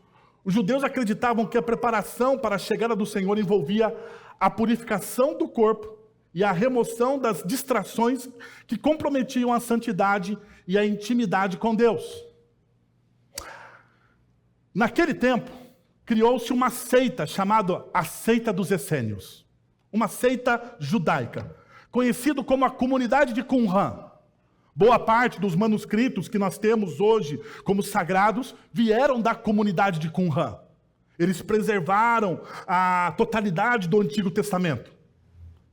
os judeus acreditavam que a preparação para a chegada do Senhor envolvia a purificação do corpo e a remoção das distrações que comprometiam a santidade e a intimidade com Deus. Naquele tempo, criou-se uma seita chamada a Seita dos Essênios, uma seita judaica, conhecido como a comunidade de Qumran. Boa parte dos manuscritos que nós temos hoje como sagrados vieram da comunidade de Qumran. Eles preservaram a totalidade do Antigo Testamento.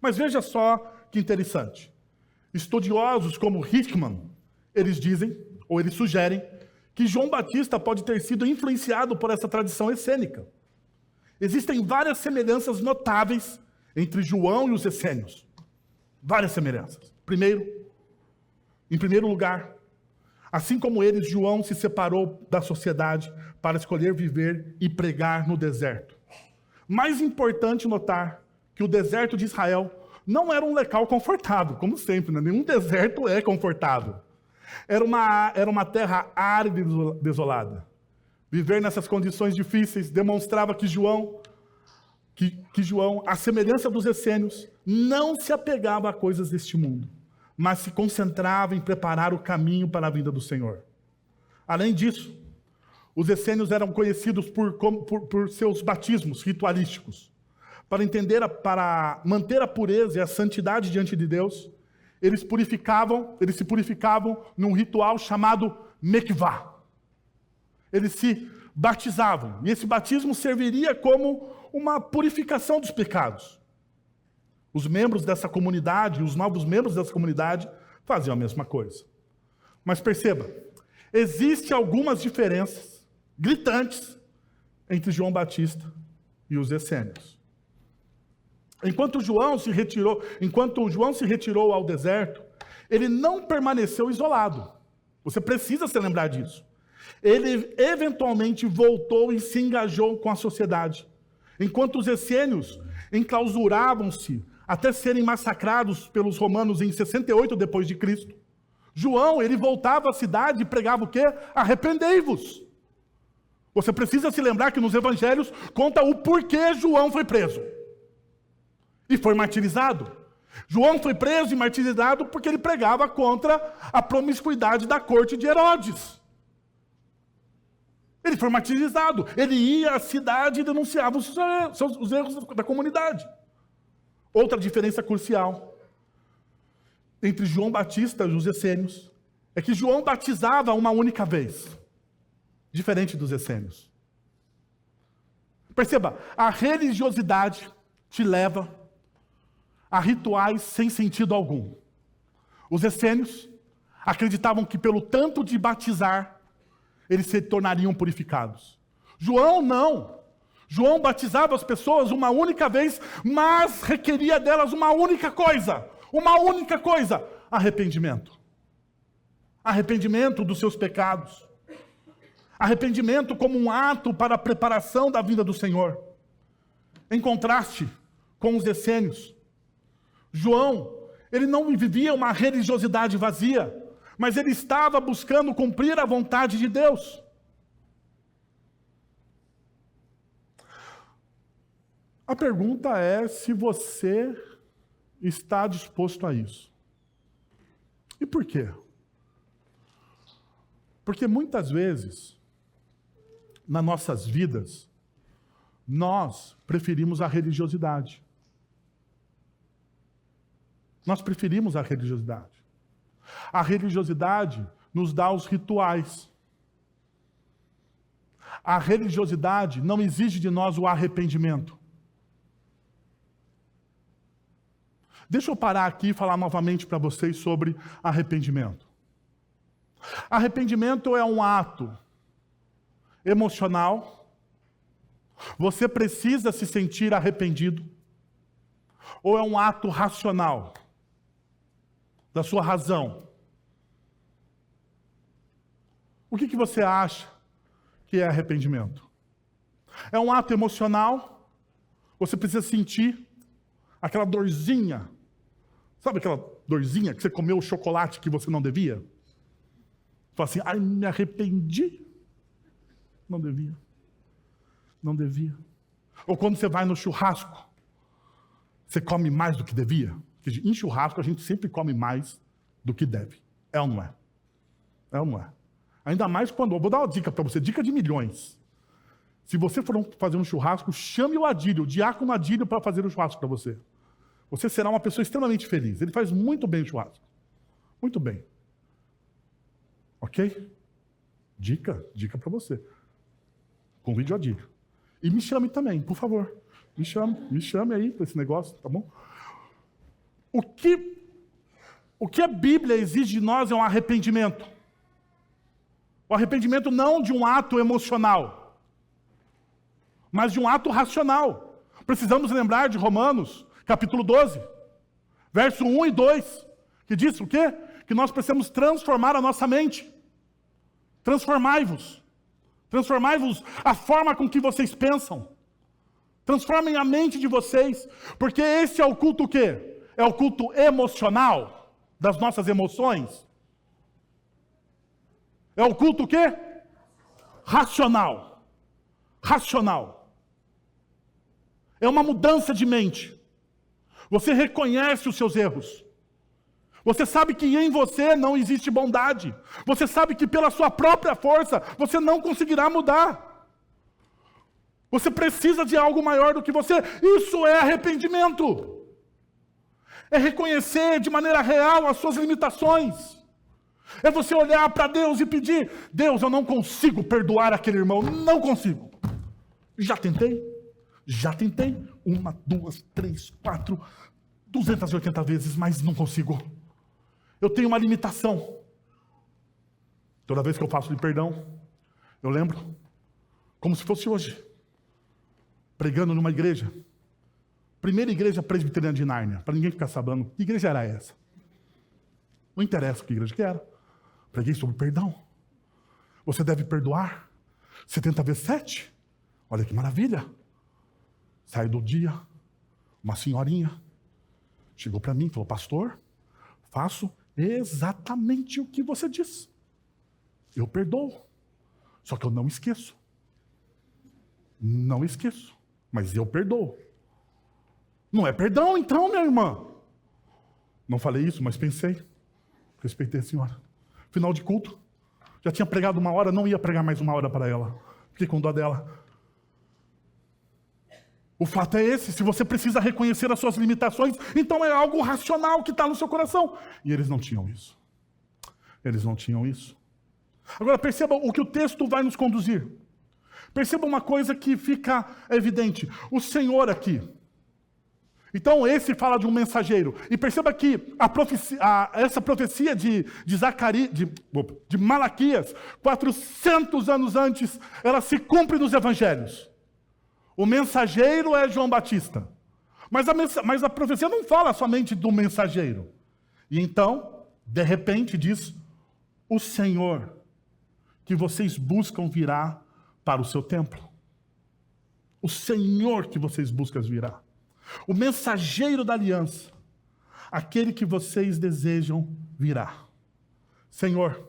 Mas veja só que interessante. Estudiosos como Hickman, eles dizem, ou eles sugerem, que João Batista pode ter sido influenciado por essa tradição essênica. Existem várias semelhanças notáveis entre João e os essênios. Várias semelhanças. Em primeiro lugar, assim como eles, João se separou da sociedade para escolher viver e pregar no deserto. Mais importante notar que o deserto de Israel não era um local confortável, como sempre, né? Nenhum deserto é confortável. Era uma terra árida e desolada. Viver nessas condições difíceis demonstrava que João, à semelhança dos essênios, não se apegava a coisas deste mundo, mas se concentrava em preparar o caminho para a vinda do Senhor. Além disso, os essênios eram conhecidos por seus batismos ritualísticos. Para manter a pureza e a santidade diante de Deus, eles se purificavam num ritual chamado Mikvah. Eles se batizavam, e esse batismo serviria como uma purificação dos pecados. Os membros dessa comunidade, os novos membros dessa comunidade, faziam a mesma coisa. Mas perceba, existem algumas diferenças gritantes entre João Batista e os essênios. Enquanto João se retirou ao deserto, ele não permaneceu isolado. Você precisa se lembrar disso. Ele eventualmente voltou e se engajou com a sociedade. Enquanto os essênios enclausuravam-se até serem massacrados pelos romanos em 68 depois de Cristo, João, ele voltava à cidade e pregava o quê? Arrependei-vos. Você precisa se lembrar que nos evangelhos conta o porquê João foi preso e foi martirizado. João foi preso e martirizado porque ele pregava contra a promiscuidade da corte de Herodes. Ele foi martirizado. Ele ia à cidade e denunciava os erros da comunidade. Outra diferença crucial entre João Batista e os essênios é que João batizava uma única vez, diferente dos essênios. Perceba, a religiosidade te leva a rituais sem sentido algum. Os essênios acreditavam que pelo tanto de batizar, eles se tornariam purificados. João não. João batizava as pessoas uma única vez, mas requeria delas uma única coisa, arrependimento. Arrependimento dos seus pecados. Arrependimento como um ato para a preparação da vinda do Senhor. Em contraste com os essênios, João, ele não vivia uma religiosidade vazia, mas ele estava buscando cumprir a vontade de Deus. A pergunta é se você está disposto a isso. E por quê? Porque muitas vezes, nas nossas vidas, nós preferimos a religiosidade. Nós preferimos a religiosidade. A religiosidade nos dá os rituais. A religiosidade não exige de nós o arrependimento. Deixa eu parar aqui e falar novamente para vocês sobre arrependimento. Arrependimento é um ato emocional. Você precisa se sentir arrependido. Ou é um ato racional, da sua razão? O que você acha que é arrependimento? É um ato emocional? Você precisa sentir aquela dorzinha. Sabe aquela dorzinha que você comeu o chocolate que você não devia? Fala assim, ai, me arrependi. Não devia. Não devia. Ou quando você vai no churrasco, você come mais do que devia? Porque em churrasco a gente sempre come mais do que deve. É ou não é? É ou não é? Ainda mais quando... Eu vou dar uma dica para você, dica de milhões. Se você for fazer um churrasco, chame o Adílio, o diácono Adílio, para fazer o churrasco para você. Você será uma pessoa extremamente feliz. Ele faz muito bem o churrasco. Muito bem. Ok? Dica para você. Convide o Adílio. E me chame também, por favor. Me chame aí para esse negócio, tá bom? O que a Bíblia exige de nós é um arrependimento. O arrependimento não de um ato emocional, mas de um ato racional. Precisamos lembrar de Romanos, capítulo 12, verso 1 e 2, que diz o quê? Que nós precisamos transformar a nossa mente. Transformai-vos a forma com que vocês pensam. Transformem a mente de vocês, porque esse é o culto o quê? É o culto emocional das nossas emoções. É o culto o quê? Racional. Racional. É uma mudança de mente. Você reconhece os seus erros. Você sabe que em você não existe bondade. Você sabe que pela sua própria força você não conseguirá mudar. Você precisa de algo maior do que você. Isso é arrependimento. É reconhecer de maneira real as suas limitações. É você olhar para Deus e pedir, Deus, eu não consigo perdoar aquele irmão. Não consigo. Já tentei. 1, 2, 3, 4, 280 vezes, mas não consigo. Eu tenho uma limitação. Toda vez que eu faço de perdão, eu lembro, como se fosse hoje, pregando numa igreja, primeira igreja presbiteriana de Nárnia, para ninguém ficar sabendo, que igreja era essa? Não interessa que igreja que era. Preguei sobre perdão. Você deve perdoar 70 vezes 7. Olha que maravilha. Saiu do dia, uma senhorinha chegou para mim e falou, pastor, faço exatamente o que você disse. Eu perdoo. Só que eu não esqueço. Não esqueço. Mas eu perdoo. Não é perdão então, minha irmã. Não falei isso, mas pensei. Respeitei a senhora. Final de culto. Já tinha pregado 1 hora, não ia pregar mais 1 hora para ela. Fiquei com dó dela. O fato é esse, se você precisa reconhecer as suas limitações, então é algo racional que está no seu coração. E eles não tinham isso. Eles não tinham isso. Agora perceba o que o texto vai nos conduzir. Perceba uma coisa que fica evidente. O Senhor aqui. Então esse fala de um mensageiro. E perceba que essa profecia de Malaquias, 400 anos antes, ela se cumpre nos evangelhos. O mensageiro é João Batista. Mas a profecia não fala somente do mensageiro. E então, de repente, diz, o Senhor que vocês buscam virá para o seu templo. O Senhor que vocês buscam virá. O mensageiro da aliança. Aquele que vocês desejam virá. Senhor.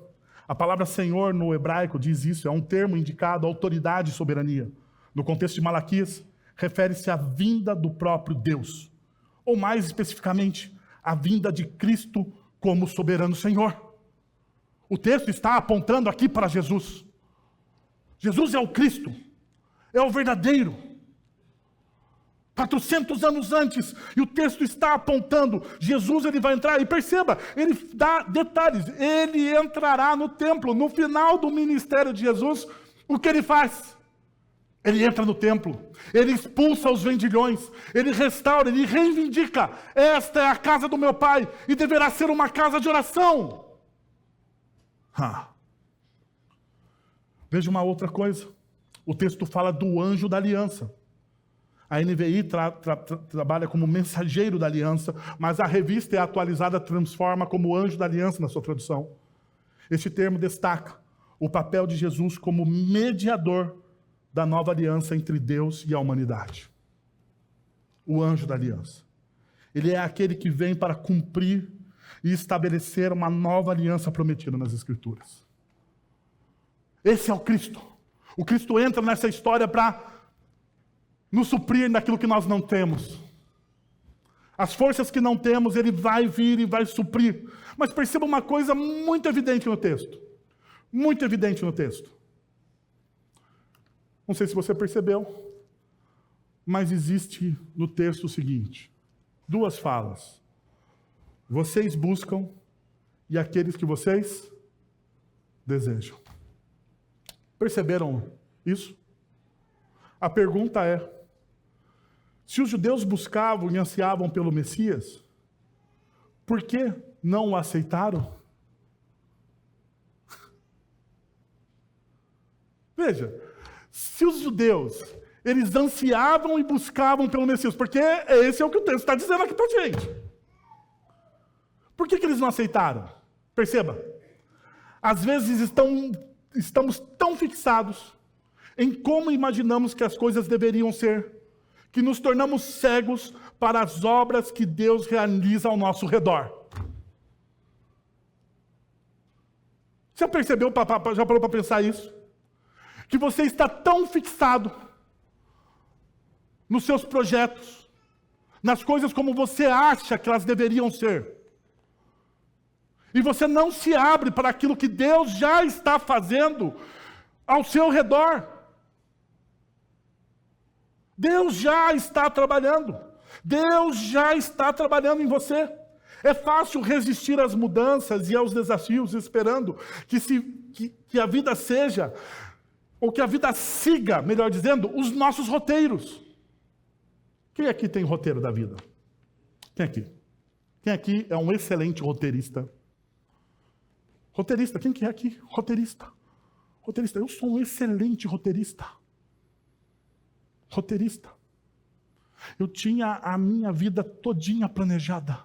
A palavra Senhor no hebraico diz isso. É um termo indicado à autoridade e soberania. No contexto de Malaquias, refere-se à vinda do próprio Deus. Ou mais especificamente, a vinda de Cristo como soberano Senhor. O texto está apontando aqui para Jesus. Jesus é o Cristo, é o verdadeiro. 400 anos antes, e o texto está apontando, Jesus ele vai entrar, e perceba, ele dá detalhes, ele entrará no templo, no final do ministério de Jesus, o que ele faz? Ele entra no templo, ele expulsa os vendilhões, ele restaura, ele reivindica. Esta é a casa do meu pai e deverá ser uma casa de oração. Veja uma outra coisa. O texto fala do anjo da aliança. A NVI trabalha como mensageiro da aliança, mas a revista é atualizada, transforma como anjo da aliança na sua tradução. Este termo destaca o papel de Jesus como mediador da nova aliança entre Deus e a humanidade. O anjo da aliança. Ele é aquele que vem para cumprir e estabelecer uma nova aliança prometida nas Escrituras. Esse é o Cristo. O Cristo entra nessa história para nos suprir naquilo que nós não temos. As forças que não temos, ele vai vir e vai suprir. Mas perceba uma coisa muito evidente no texto. Muito evidente no texto. Não sei se você percebeu, mas existe no texto o seguinte: duas falas. Vocês buscam e aqueles que vocês desejam. Perceberam isso? A pergunta é: se os judeus buscavam e ansiavam pelo Messias, por que não o aceitaram? Veja, se os judeus, eles ansiavam e buscavam pelo Messias, porque esse é o que o texto está dizendo aqui para a gente. Por que eles não aceitaram? Perceba, às vezes estamos tão fixados em como imaginamos que as coisas deveriam ser, que nos tornamos cegos para as obras que Deus realiza ao nosso redor. Já percebeu, já parou para pensar isso? Que você está tão fixado nos seus projetos, nas coisas como você acha que elas deveriam ser, e você não se abre para aquilo que Deus já está fazendo ao seu redor. Deus já está trabalhando. Deus já está trabalhando em você. É fácil resistir às mudanças e aos desafios, esperando que a vida seja, ou que a vida siga, melhor dizendo, os nossos roteiros. Quem aqui tem roteiro da vida? Quem aqui? Quem aqui é um excelente roteirista? Roteirista, quem que é aqui? Roteirista. Roteirista, eu sou um excelente roteirista. Roteirista. Eu tinha a minha vida todinha planejada.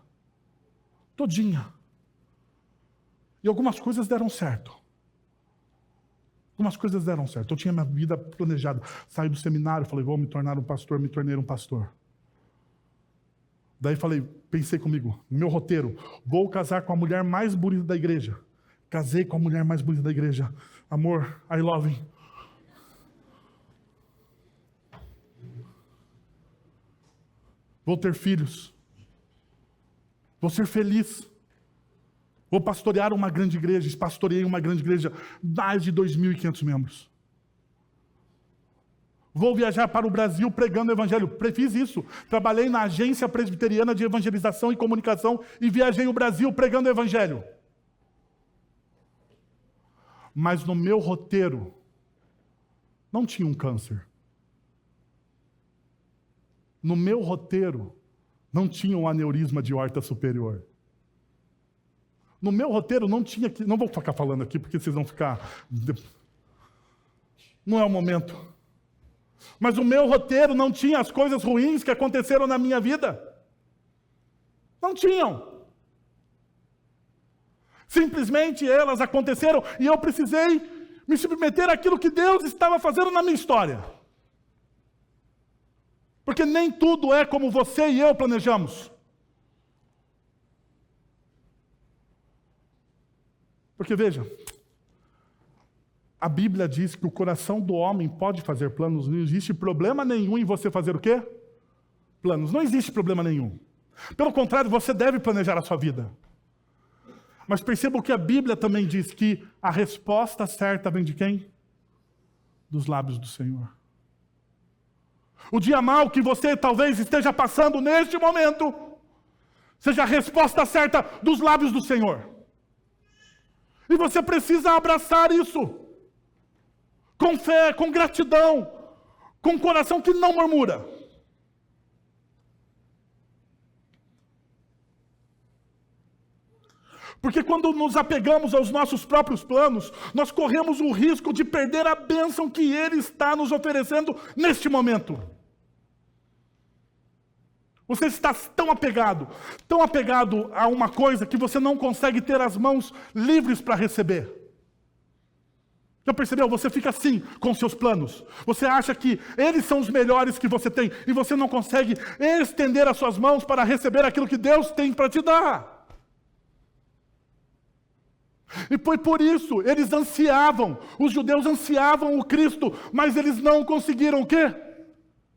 Todinha. E algumas coisas deram certo. Algumas coisas deram certo. Eu tinha minha vida planejada. Saí do seminário, falei, vou me tornar um pastor, me tornei um pastor. Daí pensei comigo, meu roteiro, vou casar com a mulher mais bonita da igreja. Casei com a mulher mais bonita da igreja. Amor, I love you. Vou ter filhos. Vou ser feliz. Vou pastorear uma grande igreja. Pastoreei uma grande igreja, mais de 2.500 membros. Vou viajar para o Brasil pregando o evangelho. Fiz isso. Trabalhei na Agência Presbiteriana de Evangelização e Comunicação e viajei o Brasil pregando o evangelho. Mas no meu roteiro não tinha um câncer. No meu roteiro não tinha um aneurisma de aorta superior. No meu roteiro não tinha... Não vou ficar falando aqui porque vocês vão ficar... Não é o momento. Mas o meu roteiro não tinha as coisas ruins que aconteceram na minha vida. Não tinham. Simplesmente elas aconteceram e eu precisei me submeter àquilo que Deus estava fazendo na minha história. Porque nem tudo é como você e eu planejamos. Porque veja, a Bíblia diz que o coração do homem pode fazer planos, não existe problema nenhum em você fazer o quê? Planos, não existe problema nenhum. Pelo contrário, você deve planejar a sua vida. Mas perceba o que a Bíblia também diz, que a resposta certa vem de quem? Dos lábios do Senhor. O dia mau que você talvez esteja passando neste momento, seja a resposta certa dos lábios do Senhor. E você precisa abraçar isso. Com fé, com gratidão, com um coração que não murmura. Porque quando nos apegamos aos nossos próprios planos, nós corremos o risco de perder a bênção que Ele está nos oferecendo neste momento. Você está tão apegado a uma coisa que você não consegue ter as mãos livres para receber. Já percebeu? Você fica assim com seus planos. Você acha que eles são os melhores que você tem e você não consegue estender as suas mãos para receber aquilo que Deus tem para te dar. E foi por isso, eles ansiavam, os judeus ansiavam o Cristo, mas eles não conseguiram o quê?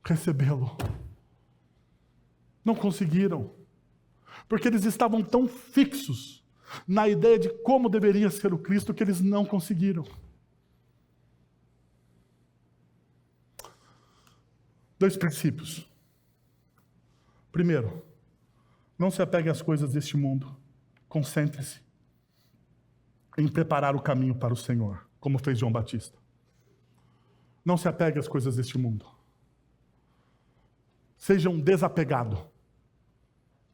Recebê-lo. Não conseguiram. Porque eles estavam tão fixos na ideia de como deveria ser o Cristo que eles não conseguiram. Dois princípios. Primeiro, não se apegue às coisas deste mundo. Concentre-se em preparar o caminho para o Senhor, como fez João Batista. Não se apegue às coisas deste mundo. Seja um desapegado.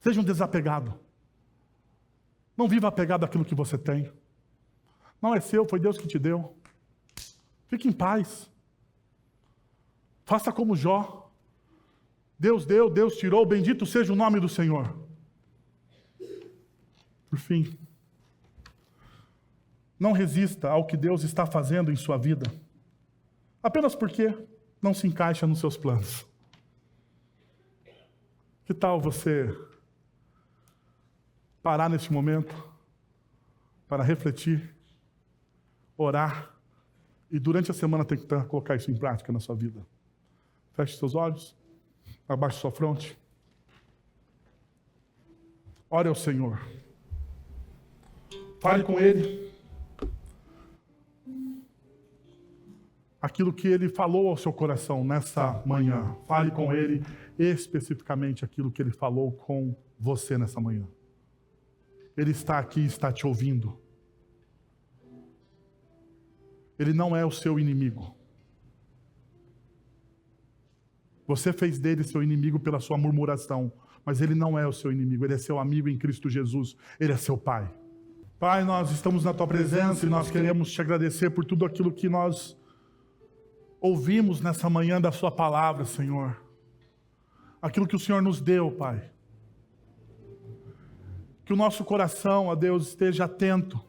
Seja um desapegado. Não viva apegado àquilo que você tem. Não é seu, foi Deus que te deu. Fique em paz. Faça como Jó. Deus deu, Deus tirou, bendito seja o nome do Senhor. Por fim, não resista ao que Deus está fazendo em sua vida, apenas porque não se encaixa nos seus planos. Que tal você parar neste momento para refletir, orar e durante a semana tentar colocar isso em prática na sua vida? Feche seus olhos, abaixe sua fronte. Ore ao Senhor. Fale com Ele. Aquilo que Ele falou ao seu coração nessa manhã. Fale com Ele especificamente aquilo que Ele falou com você nessa manhã. Ele está aqui e está te ouvindo. Ele não é o seu inimigo. Você fez dele seu inimigo pela sua murmuração, mas ele não é o seu inimigo, ele é seu amigo em Cristo Jesus, ele é seu Pai. Pai, nós estamos na Tua presença e nós queremos Te agradecer por tudo aquilo que nós ouvimos nessa manhã da Sua palavra, Senhor. Aquilo que o Senhor nos deu, Pai. Que o nosso coração, ó Deus, esteja atento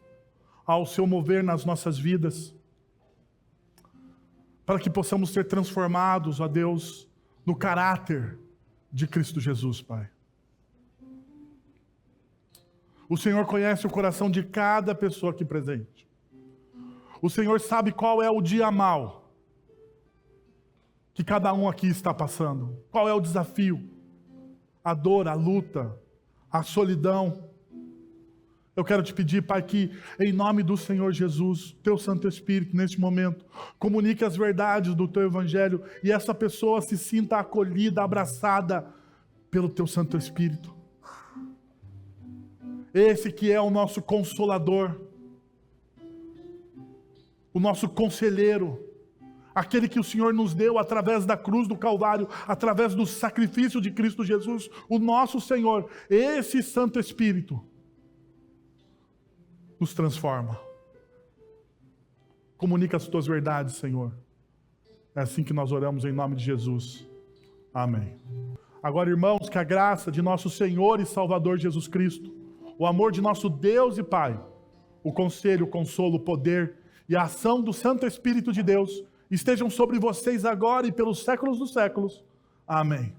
ao Seu mover nas nossas vidas, para que possamos ser transformados, ó Deus, no caráter de Cristo Jesus, Pai. O Senhor conhece o coração de cada pessoa aqui presente. O Senhor sabe qual é o dia mau que cada um aqui está passando. Qual é o desafio, a dor, a luta, a solidão. Eu quero te pedir, Pai, que em nome do Senhor Jesus, Teu Santo Espírito, neste momento, comunique as verdades do Teu Evangelho e essa pessoa se sinta acolhida, abraçada pelo Teu Santo Espírito. Esse que é o nosso Consolador, o nosso Conselheiro, aquele que o Senhor nos deu através da cruz do Calvário, através do sacrifício de Cristo Jesus, o nosso Senhor, esse Santo Espírito, nos transforma. Comunica as Tuas verdades, Senhor. É assim que nós oramos em nome de Jesus. Amém. Agora, irmãos, que a graça de nosso Senhor e Salvador Jesus Cristo, o amor de nosso Deus e Pai, o conselho, o consolo, o poder e a ação do Santo Espírito de Deus estejam sobre vocês agora e pelos séculos dos séculos. Amém.